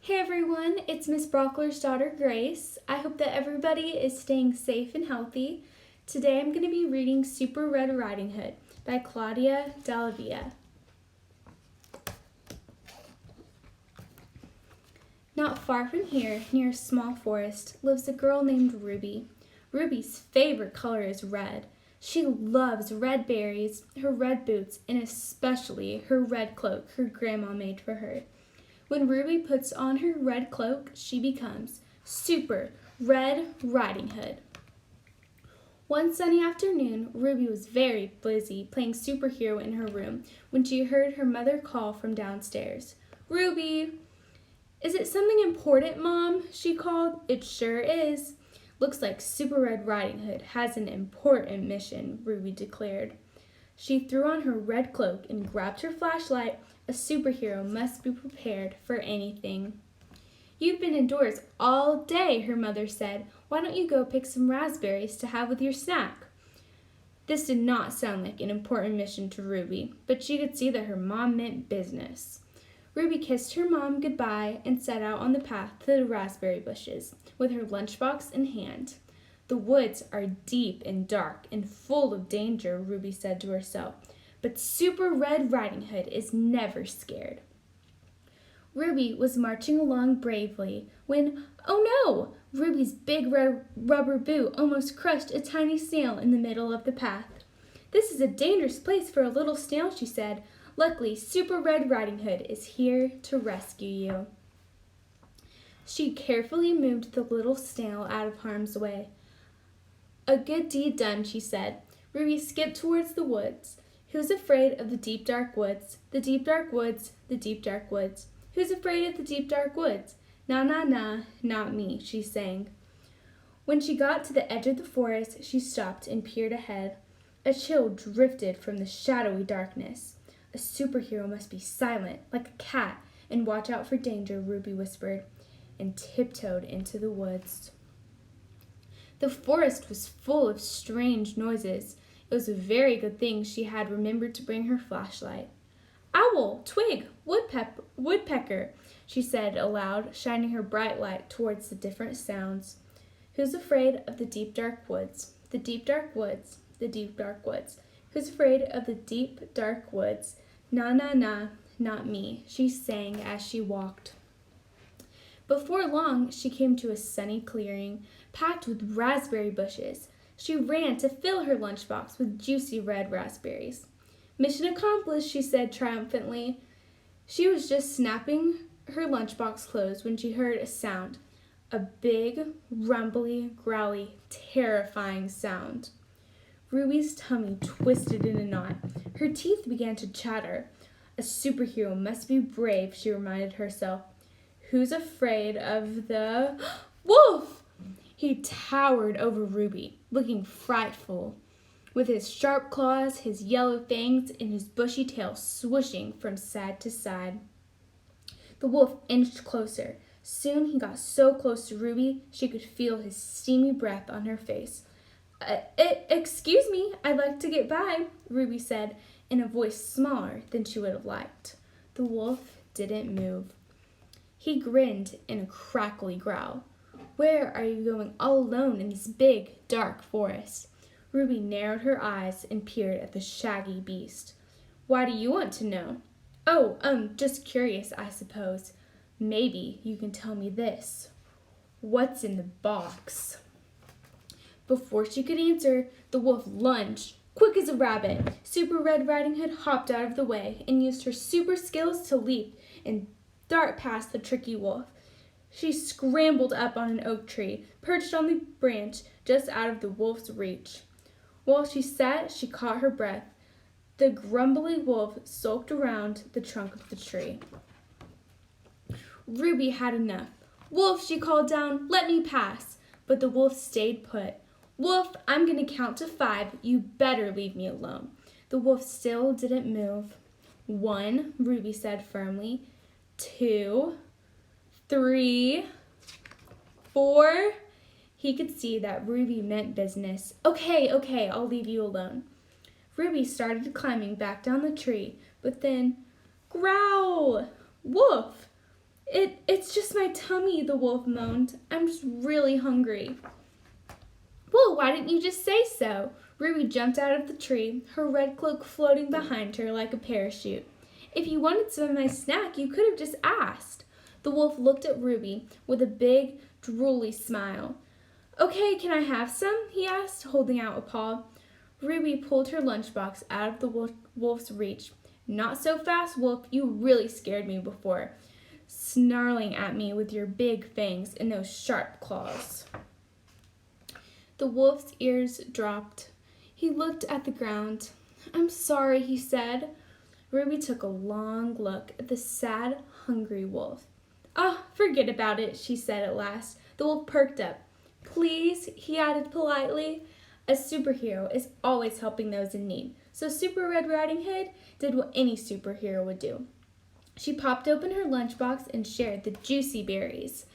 Hey everyone, it's Miss Brockler's daughter Grace. I hope that everybody is staying safe and healthy. Today I'm going to be reading Super Red Riding Hood by Claudia Dallavia. Not far from here, near a small forest, lives a girl named Ruby. Ruby's favorite color is red. She loves red berries, her red boots, and especially her red cloak her grandma made for her. When Ruby puts on her red cloak, she becomes Super Red Riding Hood. One sunny afternoon, Ruby was very busy playing superhero in her room when she heard her mother call from downstairs. "Ruby!" "Is it something important, Mom?" she called. "It sure is. Looks like Super Red Riding Hood has an important mission," Ruby declared. She threw on her red cloak and grabbed her flashlight. A superhero must be prepared for anything. "You've been indoors all day," her mother said. "Why don't you go pick some raspberries to have with your snack?" This did not sound like an important mission to Ruby, but she could see that her mom meant business. Ruby kissed her mom goodbye and set out on the path to the raspberry bushes, with her lunchbox in hand. "The woods are deep and dark and full of danger," Ruby said to herself. "But Super Red Riding Hood is never scared." Ruby was marching along bravely when, oh no! Ruby's big red rubber boot almost crushed a tiny snail in the middle of the path. "This is a dangerous place for a little snail," she said. "Luckily, Super Red Riding Hood is here to rescue you." She carefully moved the little snail out of harm's way. "A good deed done," she said. Ruby skipped towards the woods. "Who's afraid of the deep dark woods? The deep dark woods, the deep dark woods. Who's afraid of the deep dark woods? Na na na, not me," she sang. When she got to the edge of the forest, she stopped and peered ahead. A chill drifted from the shadowy darkness. "A superhero must be silent, like a cat, and watch out for danger," Ruby whispered, and tiptoed into the woods. The forest was full of strange noises. It was a very good thing she had remembered to bring her flashlight. "Owl, twig, woodpecker," she said aloud, shining her bright light towards the different sounds. "Who's afraid of the deep dark woods? The deep dark woods, the deep dark woods. Who's afraid of the deep dark woods? Na na na, not me," she sang as she walked. Before long, she came to a sunny clearing, packed with raspberry bushes. She ran to fill her lunchbox with juicy red raspberries. "Mission accomplished," she said triumphantly. She was just snapping her lunchbox closed when she heard a sound. A big, rumbly, growly, terrifying sound. Ruby's tummy twisted in a knot. Her teeth began to chatter. A superhero must be brave, she reminded herself. "Who's afraid of the wolf?" He towered over Ruby, looking frightful, with his sharp claws, his yellow fangs, and his bushy tail swishing from side to side. The wolf inched closer. Soon he got so close to Ruby, she could feel his steamy breath on her face. Excuse me, I'd like to get by," Ruby said, in a voice smaller than she would have liked. The wolf didn't move. He grinned in a crackly growl. "Where are you going all alone in this big, dark forest?" Ruby narrowed her eyes and peered at the shaggy beast. "Why do you want to know?" "Oh, just curious, I suppose. Maybe you can tell me this. What's in the box?" Before she could answer, the wolf lunged, quick as a rabbit. Super Red Riding Hood hopped out of the way and used her super skills to leap and dart past the tricky wolf. She scrambled up on an oak tree, perched on the branch just out of the wolf's reach. While she sat, she caught her breath. The grumbly wolf sulked around the trunk of the tree. Ruby had enough. "Wolf," she called down, "let me pass." But the wolf stayed put. "Wolf, I'm going to count to 5. You better leave me alone." The wolf still didn't move. 1, Ruby said firmly. 2, 3, 4. He could see that Ruby meant business. Okay, I'll leave you alone." Ruby started climbing back down the tree, but then, growl! "Wolf!" It's just my tummy, the wolf moaned. I'm just really hungry. Well, why didn't you just say so? Ruby jumped out of the tree, her red cloak floating behind her like a parachute. If you wanted some of my snack, you could have just asked. The wolf looked at Ruby with a big, drooly smile. Okay, can I have some? He asked, holding out a paw. Ruby pulled her lunchbox out of the wolf's reach. Not so fast, wolf. You really scared me before, snarling at me with your big fangs and those sharp claws. The wolf's ears dropped. He looked at the ground. I'm sorry, he said. Ruby took a long look at the sad, hungry wolf. Ah, forget about it, she said at last. The wolf perked up. Please, he added politely. A superhero is always helping those in need, so Super Red Riding Hood did what any superhero would do. She popped open her lunchbox and shared the juicy berries.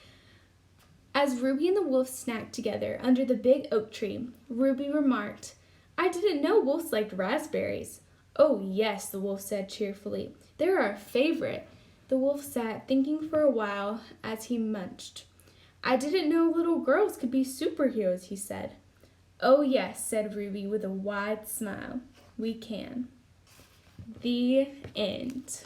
As Ruby and the wolf snacked together under the big oak tree, Ruby remarked, I didn't know wolves liked raspberries. Oh, yes, the wolf said cheerfully. They're our favorite. The wolf sat thinking for a while as he munched. I didn't know little girls could be superheroes, he said. Oh, yes, said Ruby with a wide smile. We can. The end.